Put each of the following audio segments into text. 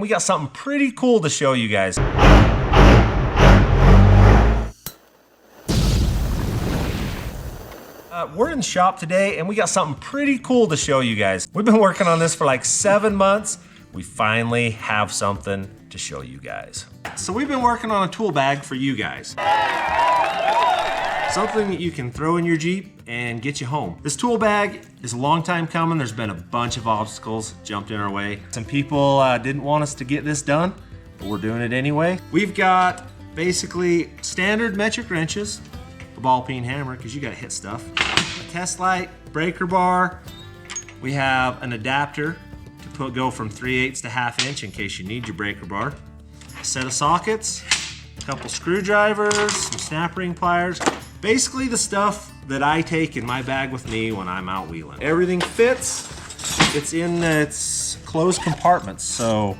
We got something pretty cool to show you guys. We're in the shop today and we got something pretty cool to show you guys. We've been working on this for like 7 months. We finally have something to show you guys. So we've been working on a tool bag for you guys. Something that you can throw in your Jeep and get you home. This tool bag is a long time coming. There's been a bunch of obstacles jumped in our way. Some people didn't want us to get this done, but we're doing it anyway. We've got basically standard metric wrenches, a ball peen hammer, because you gotta hit stuff, a test light, breaker bar. We have an adapter to go from 3/8 to 1/2 inch in case you need your breaker bar. A set of sockets, a couple screwdrivers, some snap ring pliers. Basically the stuff that I take in my bag with me when I'm out wheeling. Everything fits. It's in its closed compartments, so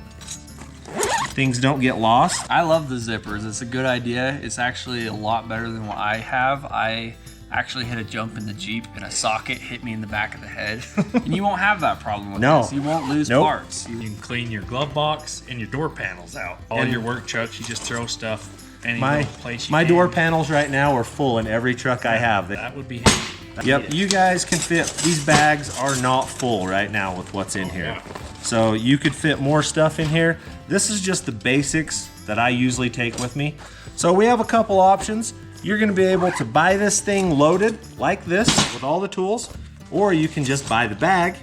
things don't get lost. I love the zippers. It's a good idea. It's actually a lot better than what I have. I actually had a jump in the Jeep and a socket hit me in the back of the head. And you won't have that problem with this. You won't lose parts. You can clean your glove box and your door panels out. All your work trucks, you just throw stuff any little place you My can. door panels right now are full in every truck I have. That would be handy. Yep, you guys can fit, these bags are not full right now with what's in here. So you could fit more stuff in here. This is just the basics that I usually take with me. So we have a couple options. You're gonna be able to buy this thing loaded like this with all the tools, or you can just buy the bag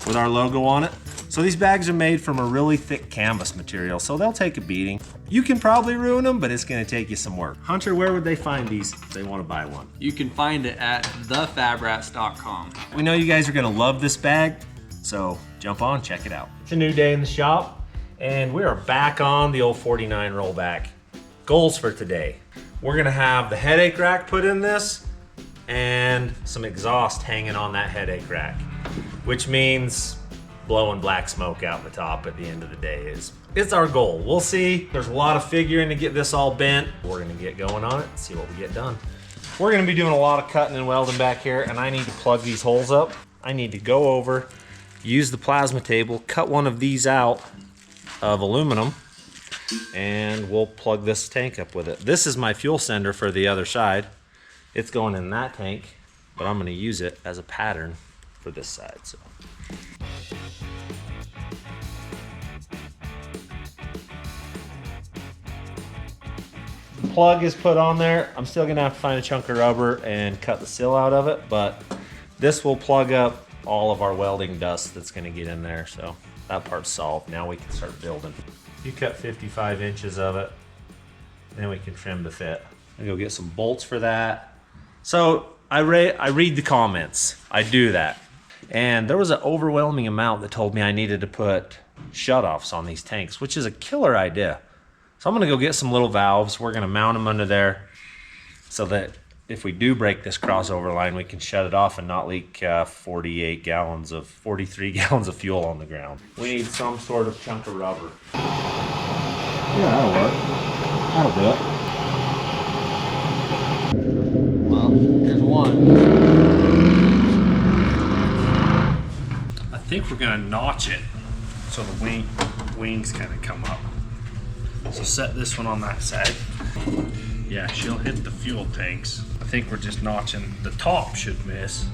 with our logo on it. So these bags are made from a really thick canvas material, so they'll take a beating. You can probably ruin them, but it's gonna take you some work. Hunter, where would they find these if they wanna buy one? You can find it at thefabrats.com. We know you guys are gonna love this bag, so jump on, check it out. It's a new day in the shop, and we are back on the old 49 rollback. Goals for today. We're gonna have the headache rack put in this, and some exhaust hanging on that headache rack, which means blowing black smoke out the top at the end of the day it's our goal. We'll see. There's a lot of figuring to get this all bent. We're gonna get going on it and see what we get done. We're gonna be doing a lot of cutting and welding back here, and I need to plug these holes up. I need to go over, use the plasma table, cut one of these out of aluminum, and we'll plug this tank up with it. This is my fuel sender for the other side. It's going in that tank, but I'm gonna use it as a pattern for this side. So. The plug is put on there. I'm still gonna have to find a chunk of rubber and cut the seal out of it, but this will plug up all of our welding dust that's gonna get in there. So that part's solved. Now we can start building. You cut 55 inches of it, then we can trim the fit. I go get some bolts for that. So I read the comments. I do that. And there was an overwhelming amount that told me I needed to put shutoffs on these tanks, which is a killer idea. So I'm gonna go get some little valves. We're gonna mount them under there so that if we do break this crossover line, we can shut it off and not leak 43 gallons of fuel on the ground. We need some sort of chunk of rubber. Yeah, that'll work. That'll do it. Well, here's one. I think we're gonna notch it so the wings kind of come up. So set this one on that side. Yeah, she'll hit the fuel tanks. I think we're just notching. The top should miss,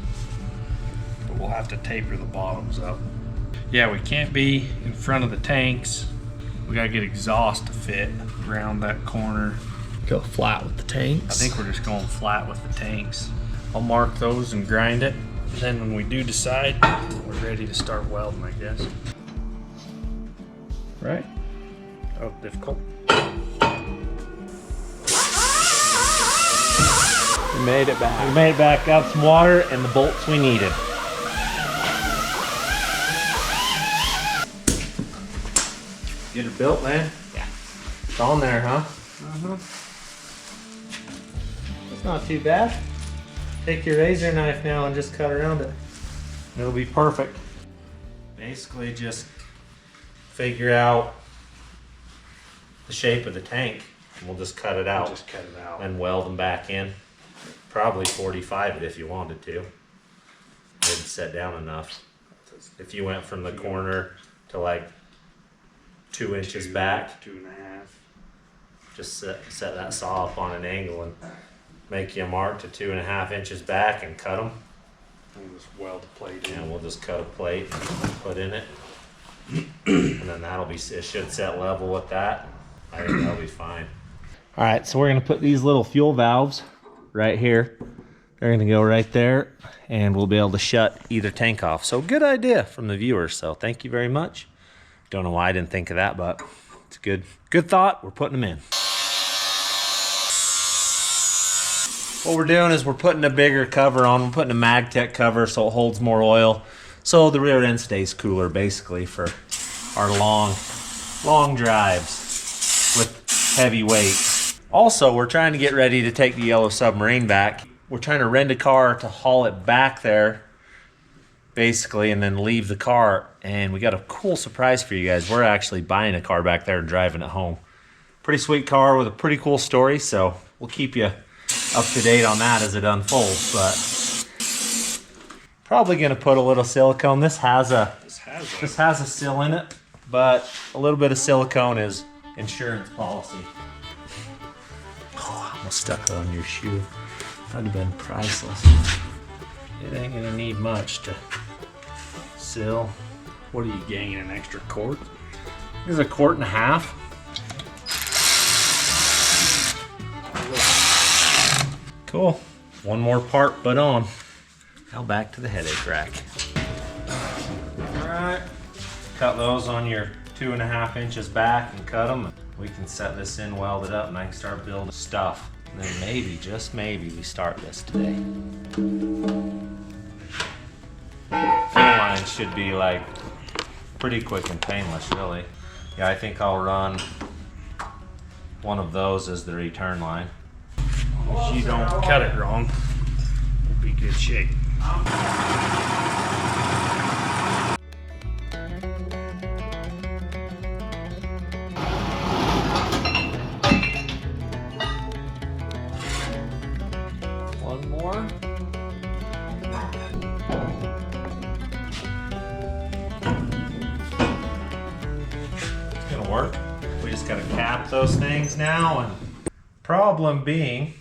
but we'll have to taper the bottoms up. Yeah, we can't be in front of the tanks. We gotta get exhaust to fit around that corner. Go flat with the tanks. I think we're just going flat with the tanks. I'll mark those and grind it. And then when we do decide, we're ready to start welding, I guess. Right. Oh, difficult. We made it back. We made it back, got some water and the bolts we needed. Get it built, man? Yeah. It's on there, huh? Uh-huh. That's not too bad. Take your razor knife now and just cut around it. It'll be perfect. Basically just figure out the shape of the tank and we'll just cut it out. Just cut it out. And weld them back in. Probably 45 it if you wanted to. Maybe set down enough. If you went from the corner to like 2 inches back. 2.5. Just set that saw up on an angle and make you a mark to 2.5 inches back and cut them. We'll just weld the plate in. And we'll just cut a plate, put in it, and then that'll be, it should set level with that. I think that'll be fine. All right, so we're gonna put these little fuel valves right here. They're gonna go right there, and we'll be able to shut either tank off. So good idea from the viewers, so thank you very much. Don't know why I didn't think of that, but it's good thought. We're putting them in. What we're doing is we're putting a bigger cover on. We're putting a MagTech cover so it holds more oil, so the rear end stays cooler, basically, for our long drives with heavy weight. Also, we're trying to get ready to take the yellow Submarine back. We're trying to rent a car to haul it back there, basically, and then leave the car. And we got a cool surprise for you guys. We're actually buying a car back there and driving it home. Pretty sweet car with a pretty cool story, so we'll keep you up to date on that as it unfolds. But probably gonna put a little silicone. This has a seal in it, but a little bit of silicone is insurance policy. Oh, I almost stuck it on your shoe. That'd have been priceless. It ain't gonna need much to seal. What are you gaining, an extra quart? This is 1.5 quarts. Cool. One more part put on. Now back to the headache rack. All right. Cut those on your 2.5 inches back and cut them. We can set this in, weld it up, and I can start building stuff. And then maybe, just maybe, we start this today. Fill line should be like pretty quick and painless, really. Yeah, I think I'll run one of those as the return line. If you don't cut it wrong, it'll be good shape. One more. It's gonna work. We just gotta cap those things now, and problem being,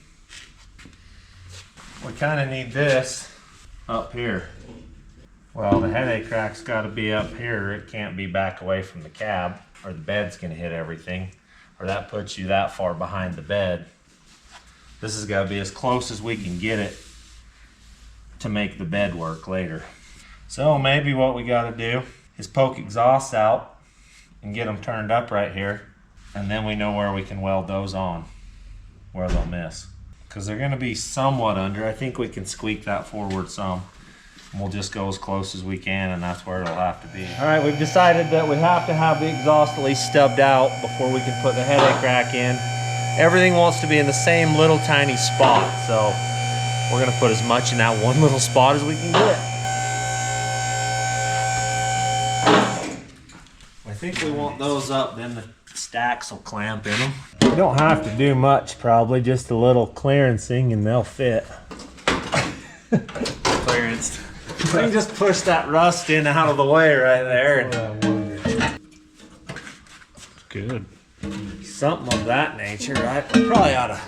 we kind of need this up here. Well, the headache rack's got to be up here. It can't be back away from the cab, or the bed's gonna hit everything, or that puts you that far behind the bed. This has got to be as close as we can get it to make the bed work later. So maybe what we got to do is poke exhausts out and get them turned up right here, and then we know where we can weld those on, where they'll miss. Because they're going to be somewhat under. I think we can squeak that forward some. And we'll just go as close as we can, and that's where it'll have to be. All right, we've decided that we have to have the exhaust at least stubbed out before we can put the headache rack in. Everything wants to be in the same little tiny spot, so we're going to put as much in that one little spot as we can get. I think we want those up, then the stacks will clamp in them. You don't have to do much, probably just a little clearancing and they'll fit. Clearance. We can just push that rust in out of the way right there. Good. Something of that nature, right? We probably ought to.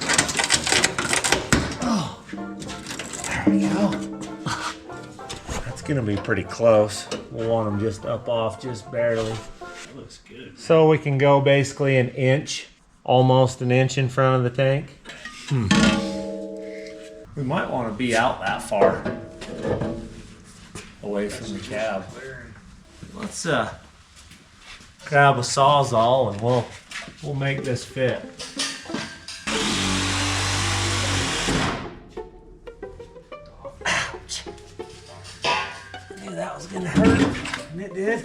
Oh, there we go. That's gonna be pretty close. We'll want them just up off, just barely. That looks good. So we can go basically an inch, almost an inch in front of the tank. We might want to be out that far away from the cab. Let's grab a Sawzall and we'll make this fit. Ouch. I knew that was gonna hurt, and it did.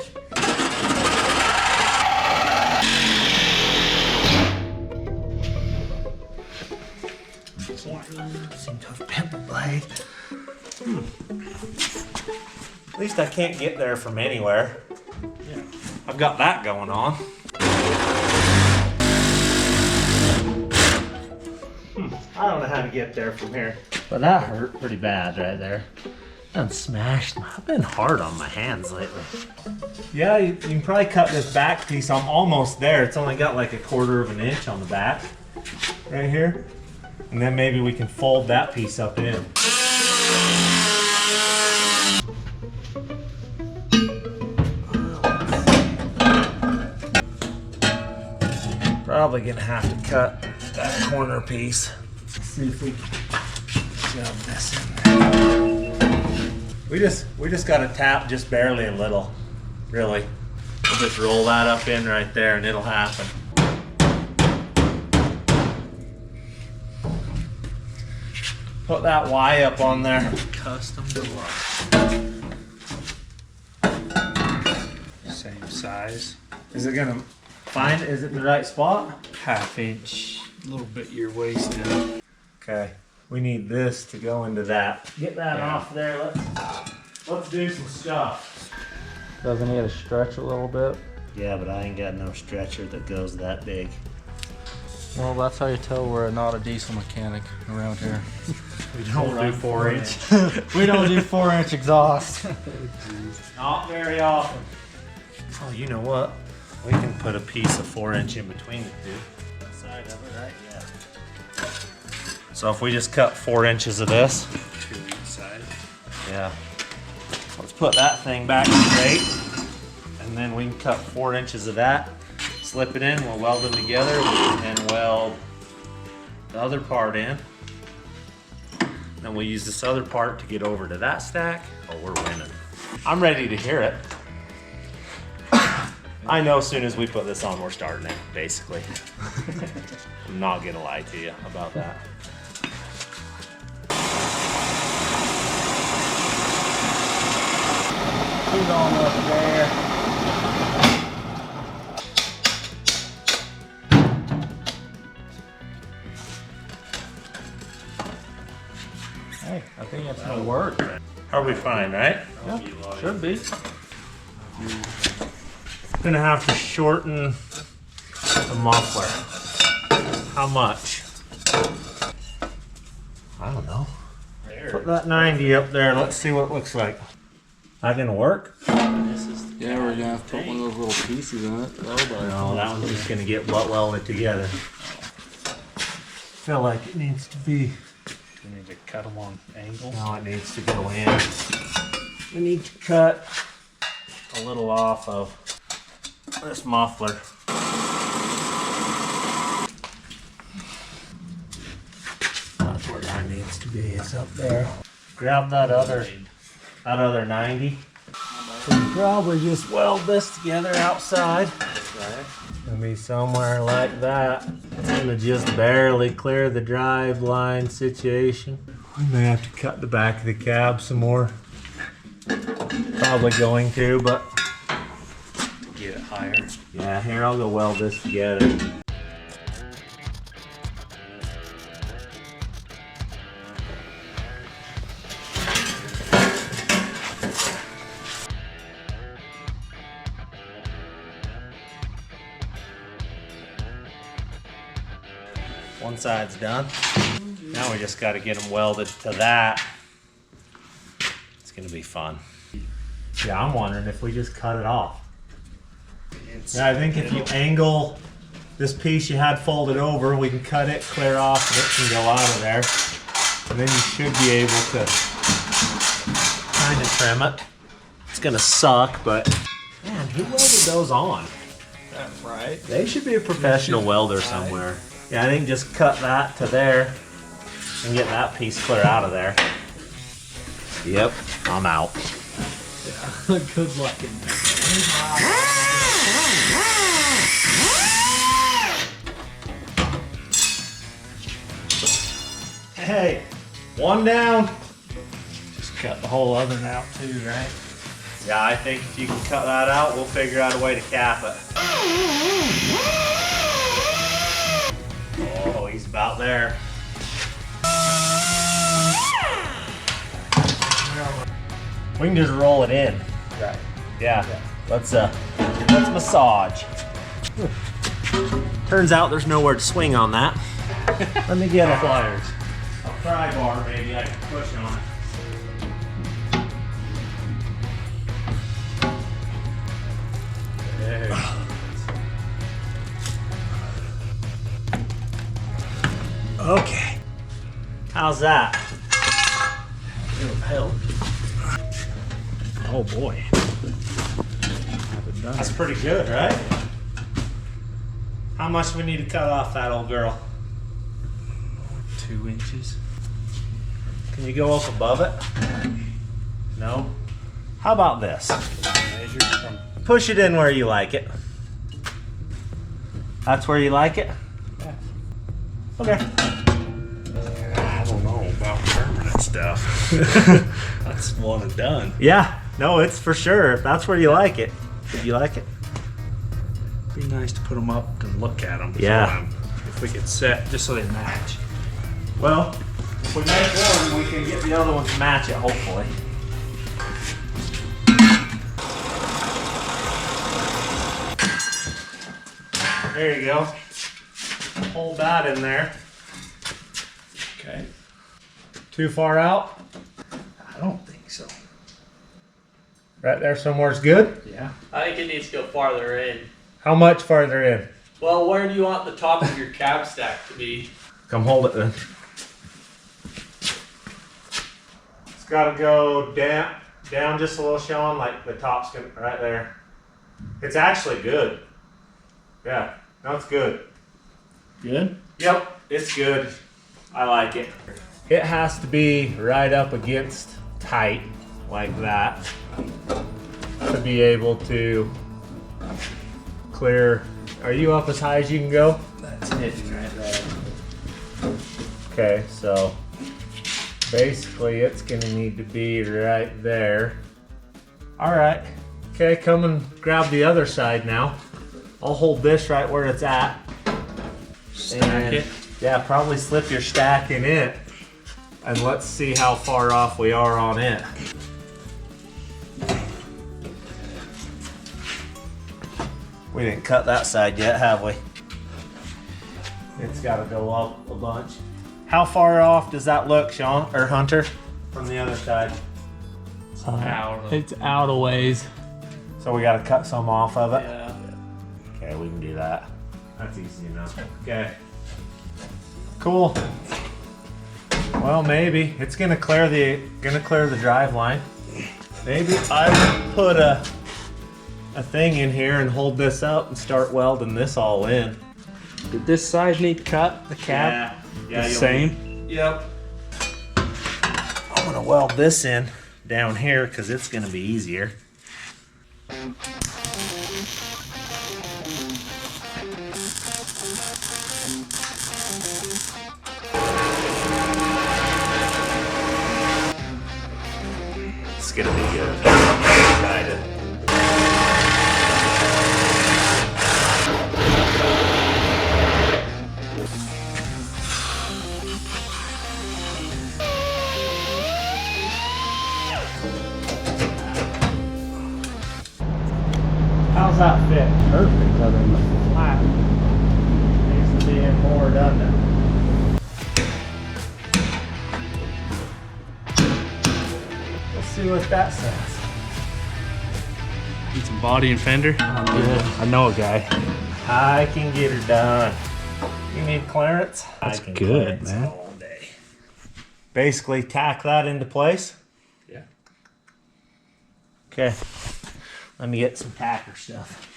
Seem to have bent the blade. At least I can't get there from anywhere. Yeah. I've got that going on. I don't know how to get there from here. But that hurt pretty bad right there. Done smashed. I've been hard on my hands lately. Yeah, you can probably cut this back piece. I'm almost there. It's only got like 1/4 of an inch on the back, right here. And then maybe we can fold that piece up in. Probably gonna have to cut that corner piece. Let's see if we can shove this in there. We just gotta tap just barely a little, really. We'll just roll that up in right there and it'll happen. Put that Y up on there. Custom deluxe. Same size. Is it gonna find, is it the right spot? 1/2 inch, a little bit your waist in. Okay, we need this to go into that. Get that Yeah. off there, let's do some stuff. Doesn't he to stretch a little bit? Yeah, but I ain't got no stretcher that goes that big. Well, that's how you tell we're not a diesel mechanic around here. We don't do 4-inch. We don't do 4-inch exhaust. Not very often. Oh, you know what? We can put a piece of 4-inch in between the two. That side of it, right? Yeah. So if we just cut 4 inches of this. 2 each side. Yeah. Let's put that thing back straight. And then we can cut 4 inches of that. Slip it in, we'll weld them together and weld the other part in. Then we'll use this other part to get over to that stack. Oh, we're winning. I'm ready to hear it. I know as soon as we put this on, we're starting it, basically. I'm not gonna lie to you about that. Put on up there. Hey, I think that's gonna work. Are we fine, right? Yeah, should be. Gonna have to shorten the muffler. How much? I don't know. Put that 90 up there. Let's see what it looks like. That gonna work? Yeah, we're gonna have to put one of those little pieces in it. No, that one's just gonna get welded together. Feel like it needs to be. We need to cut them on angles. No, it needs to go in. We need to cut a little off of this muffler. That's where that needs to be, is up there. Grab that other 90. We can probably just weld this together outside. It's gonna be somewhere like that. It's gonna just barely clear the drive line situation. We may have to cut the back of the cab some more. Probably going to, but Get it higher. yeah, here I'll go weld this together. One side's done. Now we just got to get them welded to that. It's gonna be fun. Yeah, I'm wondering if we just cut it off. Yeah, I think if you angle this piece you had folded over, we can cut it, clear off, and it can go out of there. And then you should be able to kind of trim it. It's gonna suck, but man, who welded those on? That's right. They should be a professional welder somewhere. Yeah, I think just cut that to there and get that piece clear out of there. Yep, I'm out. Good luck in there. Hey, one down. Just cut the whole other one out too, right? Yeah, I think if you can cut that out, we'll figure out a way to cap it. Oh, he's about there. We can just roll it in. Right. Yeah. Let's massage. Turns out there's nowhere to swing on that. Let me get a Pliers. pry bar, maybe I can push on it. There. Okay. How's that? It'll help. Oh boy. That's pretty good, right? How much we need to cut off that old girl? 2 inches. Can you go up above it? No? How about this? Measure from. Push it in where you like it. That's where you like it? Yeah. Okay. I don't know about permanent stuff. That's one and done. Yeah, no, it's for sure. If that's where you like it. Did you like it? Be nice to put them up and look at them. Yeah. If we could set just so they match. Well, if we make one, we can get the other one to match it, hopefully. There you go. Hold that in there. Okay. Too far out? I don't think so. Right there somewhere's good? Yeah. I think it needs to go farther in. How much farther in? Well, where do you want the top of your cab stack to be? Come hold it then. It's gotta go down just a little, Sean, like the top's gonna, right there. It's actually good. Yeah, no, it's good. Good? Yep, it's good. I like it. It has to be right up against tight, like that, to be able to clear. Are you up as high as you can go? That's hitting right there. Okay, so basically it's gonna need to be right there. All right, okay, come and grab the other side now. I'll hold this right where it's at. Stack it. Yeah, probably slip your stack in it. And let's see how far off we are on it. We didn't cut that side yet, have we? It's gotta go up a bunch. How far off does that look, Sean, or Hunter, from the other side? It's out a ways. So we gotta cut some off of it? Yeah. Okay, we can do that. That's easy enough. Okay. Cool. Well, maybe it's gonna clear the drive line. Maybe I would put a thing in here and hold this up and start welding this all in. Did this side need cut? The cab? Yeah, The same? Yep. I'm gonna weld this in down here because it's gonna be easier. It's gonna be good. I'm excited. How's that fit? Perfect, other than the flat. Needs to be in more, doesn't it? Let's see what that says. Need some body and fender. Good. I know a guy. I can get her done. You need clearance? That's I can good, clearance man. all day. Basically tack that into place. Yeah. Okay. Let me get some tacker stuff.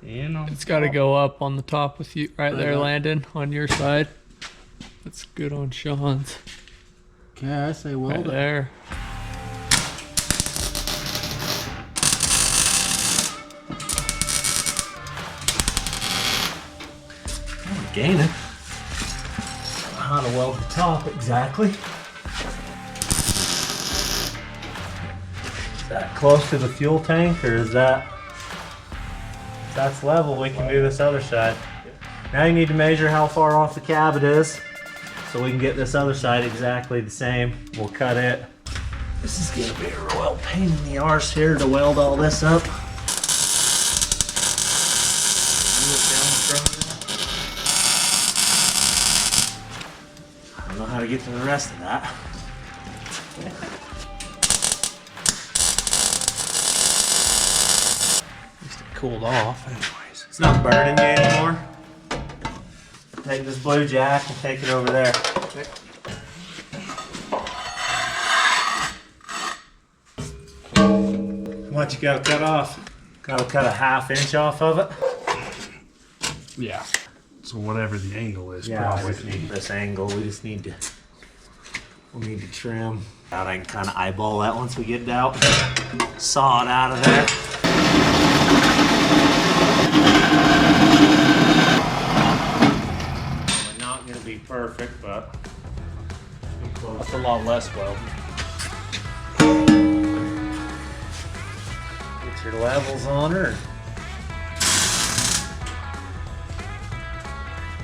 You know. It's got to go up on the top with you right there, Landon, on your side. That's good on Sean's. Okay, I say Right weld it. there. I'm gaining. I don't know how to weld the top exactly. Is that close to the fuel tank, or is that? If that's level, we can do this other side. Now you need to measure how far off the cab it is, so we can get this other side exactly the same. We'll cut it. This is gonna be a real pain in the arse here to weld all this up. I don't know how to get to the rest of that. cooled off anyways. It's not burning you anymore. Take this blue jack and take it over there. Okay. What you gotta cut off? Gotta cut a 1/2 inch off of it. Yeah. So whatever the angle is, Yeah, we probably. just need this angle. We just need to. We need to trim. Out, I can kind of eyeball that once we get it out. Saw it out of there. We're not gonna be perfect, but be close. That's a lot less weld. Get your levels on her.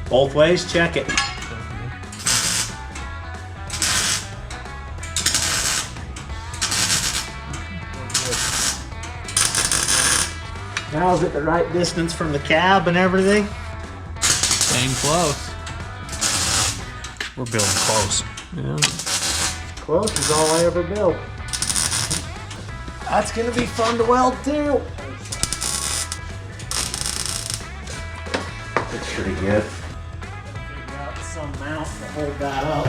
Both ways, check it. Now is it the right distance from the cab and everything? Staying close. We're building close. Yeah. Close is all I ever built. That's gonna be fun to weld too. It's pretty good. Figure out some mount to hold that up.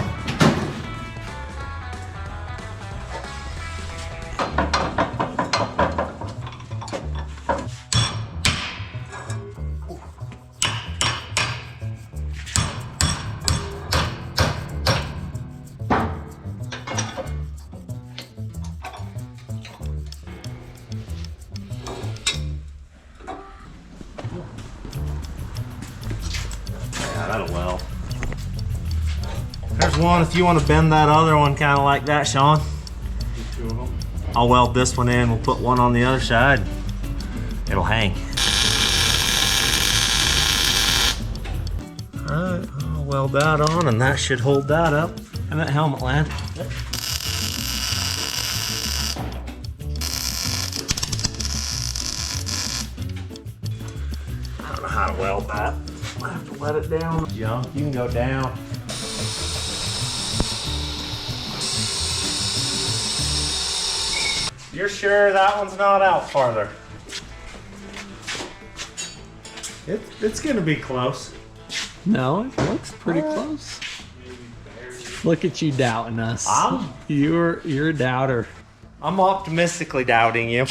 Yeah, that'll weld. There's one if you want to bend that other one kind of like that, Sean. Two of them. I'll weld this one in, we'll put one on the other side. It'll hang. Alright, I'll weld that on and that should hold that up. And that helmet land. Yep. I don't know how to weld that. I have to let it down. Jump, you can go down. You're sure that one's not out farther? It's gonna be close. No, it looks pretty close. Look at you doubting us. You're a doubter. I'm optimistically doubting you.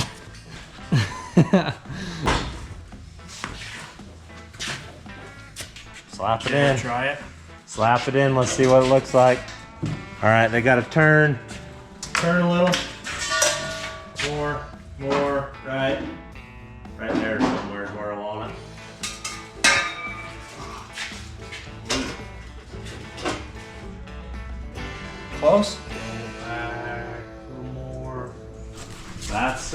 Slap it in. Try it. Slap it in. Let's see what it looks like. All right, they got to turn. Turn a little. More. Right there somewhere is where I want it. Close. Back a little more. That's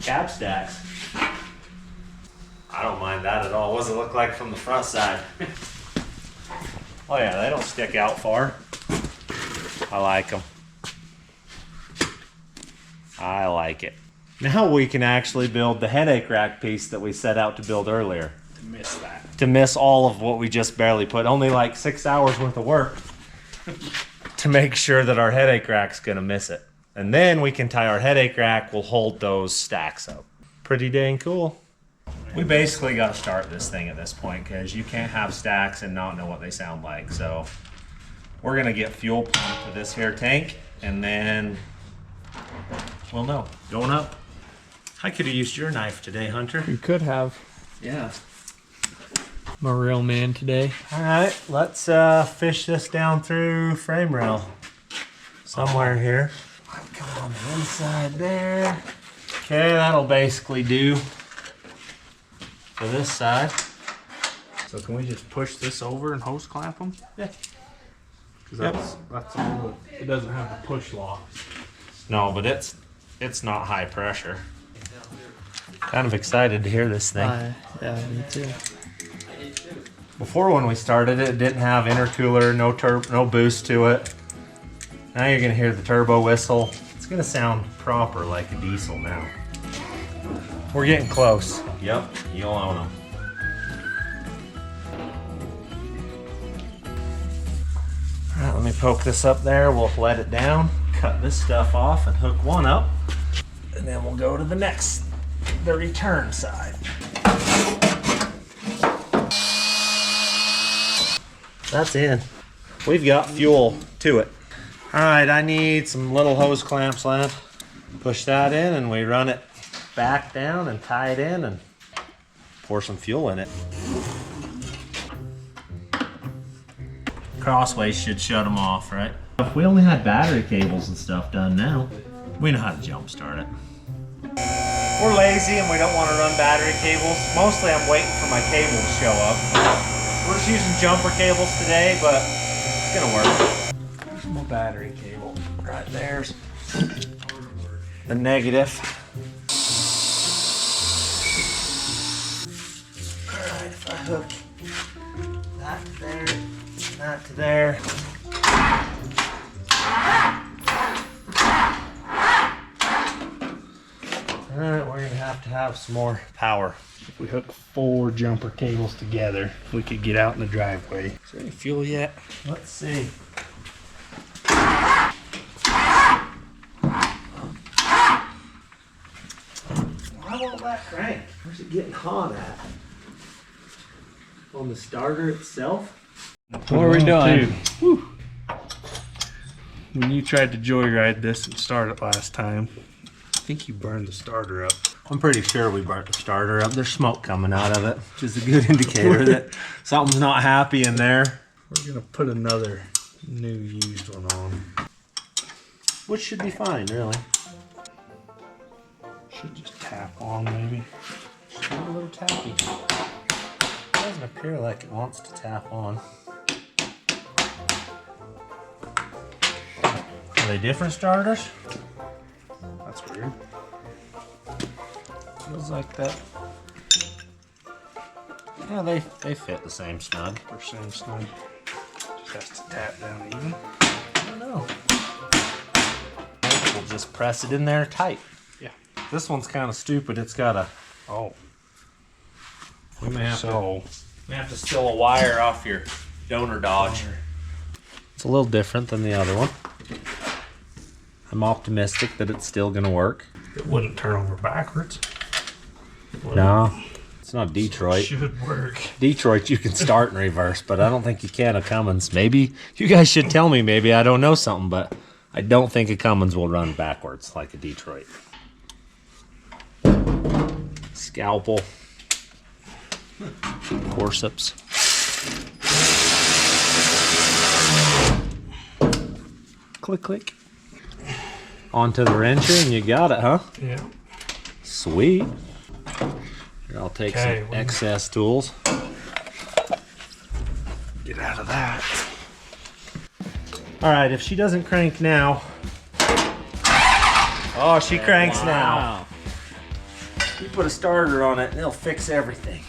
cab stacks. I don't mind that at all. What does it look like from the front side? Oh yeah, they don't stick out far. I like them. I like it. Now we can actually build the headache rack piece that we set out to build earlier. To miss that. To miss all of what we just barely put. Only like 6 hours worth of work to make sure that our headache rack's gonna miss it. And then we can tie our headache rack, will hold those stacks up. Pretty dang cool. We basically got to start this thing at this point because you can't have stacks and not know what they sound like. So we're gonna get fuel pumped to this here tank and then we'll know. Going up. I could have used your knife today, Hunter. You could have. Yeah. I'm a real man today. All right, let's fish this down through frame rail somewhere here. Come on the inside there. Okay, that'll basically do for this side. So can we just push this over and hose clamp them? Yeah. Because that's all. It doesn't have the push lock. No, but it's not high pressure. Kind of excited to hear this thing. Yeah, me too. Before when we started it didn't have intercooler, no boost to it. Now you're gonna hear the turbo whistle. It's gonna sound proper like a diesel now. We're getting close. Yep, you'll own them. All right, let me poke this up there. We'll let it down, cut this stuff off and hook one up. And then we'll go to the next the return side. That's in. We've got fuel to it. All right, I need some little hose clamps left. Push that in and we run it back down and tie it in and pour some fuel in it. Crossways should shut them off, right? If we only had battery cables and stuff done now, we know how to jump start it. We're lazy and we don't want to run battery cables. Mostly I'm waiting for my cable to show up. We're just using jumper cables today, but it's gonna work. There's my battery cable. Right there's the negative. Alright, if I hook that to there, that to there. Alright, we're gonna have some more power. If we hook 4 jumper cables together, we could get out in the driveway. Is there any fuel yet? Let's see. Why won't that crank? Where's it getting hot at? On the starter itself? What are we doing? When you tried to joyride this and start it last time, I think you burned the starter up. I'm pretty sure we burnt the starter up. There's smoke coming out of it, which is a good indicator that something's not happy in there. We're gonna put another new used one on. Which should be fine, really. Should just tap on maybe. Just a little tappy. It doesn't appear like it wants to tap on. Are they different starters? That's weird. Feels like that. Yeah, they fit the same snug. They're same snug. Just has to tap down even. I don't know. We'll just press it in there tight. Yeah. This one's kind of stupid. It's got a. Oh. We may have to steal a wire off your donor dodge. It's a little different than the other one. I'm optimistic that it's still gonna work. It wouldn't turn over backwards. No, it's not Detroit. It should work. Detroit, you can start in reverse, but I don't think you can a Cummins. Maybe you guys should tell me. Maybe I don't know something, but I don't think a Cummins will run backwards like a Detroit. Scalpel, forceps. Click, click. Onto the wrencher, and you got it, huh? Yeah. Sweet. Here, I'll take some excess tools. Get out of that. All right, if she doesn't crank now. Oh, she cranks now. You put a starter on it and it'll fix everything.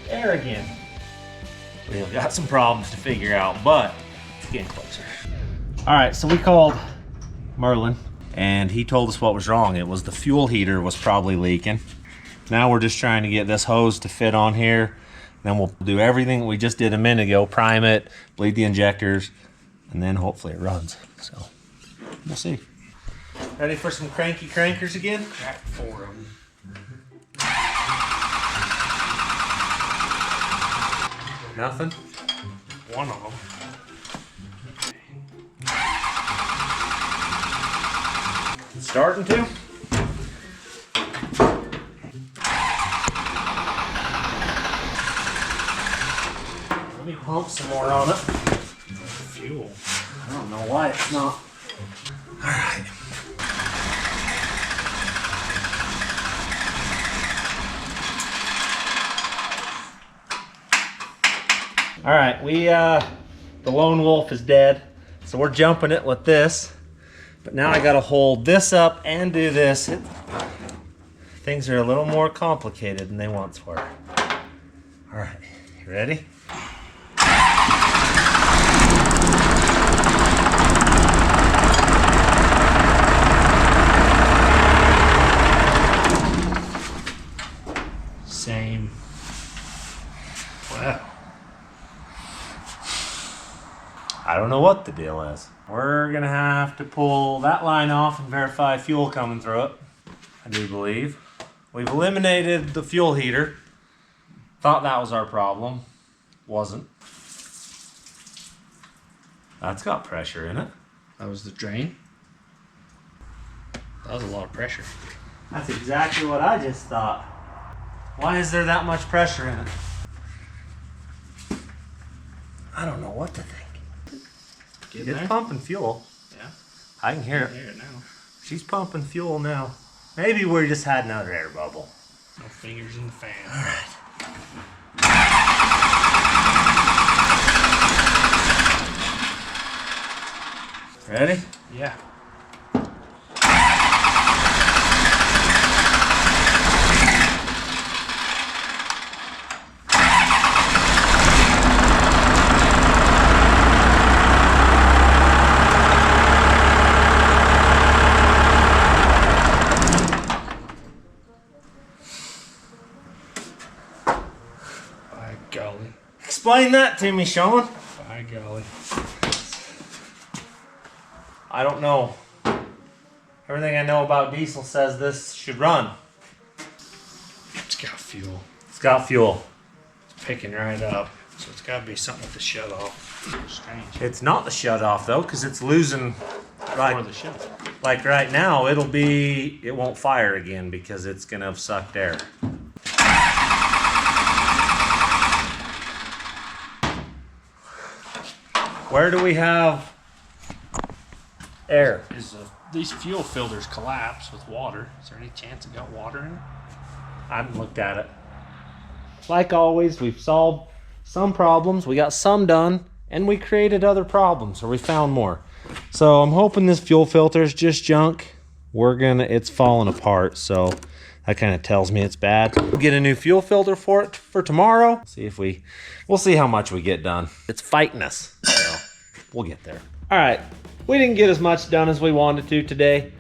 There again. We've got some problems to figure out, but it's getting closer. All right, so we called Merlin and he told us what was wrong. It was the fuel heater was probably leaking. Now we're just trying to get this hose to fit on here. Then we'll do everything we just did a minute ago, prime it, bleed the injectors, and then hopefully it runs. So we'll see. Ready for some cranky crankers again? Crack 4 of them. Nothing? One of them. Starting to? Let me pump some more on it. Fuel. I don't know why it's not. All right. All right, the lone wolf is dead, so we're jumping it with this. But now I gotta hold this up and do this. Things are a little more complicated than they once were. All right, you ready? Wow. I don't know what the deal is. We're gonna have to pull that line off and verify fuel coming through it. I do believe. We've eliminated the fuel heater. Thought that was our problem. Wasn't. That's got pressure in it. That was the drain. That was a lot of pressure. That's exactly what I just thought. Why is there that much pressure in it? I don't know what to think. It's pumping fuel. Yeah. I can hear it. Hear it now. She's pumping fuel now. Maybe we just had another air bubble. No fingers in the fan. All right. Ready? Yeah. By golly. Explain that to me, Sean. By golly. I don't know. Everything I know about diesel says this should run. It's got fuel. It's got fuel. It's picking right up. So it's got to be something with the shut off. Strange. It's not the shut off though, because it's losing. Or the shut off. Like right now, it won't fire again because it's gonna have sucked air. Where do we have air? These fuel filters collapse with water. Is there any chance it got water in it? I haven't looked at it. Like always, we've solved some problems, we got some done, and we created other problems, or we found more. So I'm hoping this fuel filter is just junk. It's falling apart, so that kind of tells me it's bad. We'll get a new fuel filter for it for tomorrow. We'll see how much we get done. It's fighting us, so we'll get there. All right, we didn't get as much done as we wanted to today.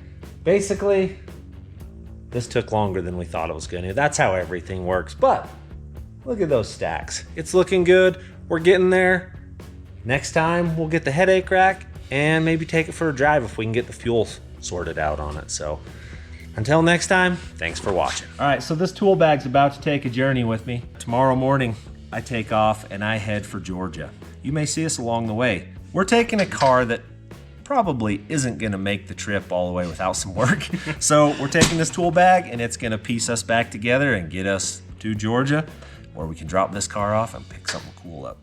Basically, this took longer than we thought it was going to. That's how everything works, but look at those stacks. It's looking good. We're getting there. Next time, we'll get the headache rack and maybe take it for a drive if we can get the fuel sorted out on it. So until next time, thanks for watching. All right, so this tool bag's about to take a journey with me. Tomorrow morning, I take off and I head for Georgia. You may see us along the way. We're taking a car that probably isn't gonna make the trip all the way without some work. So we're taking this tool bag and it's gonna piece us back together and get us to Georgia, where we can drop this car off and pick something cool up.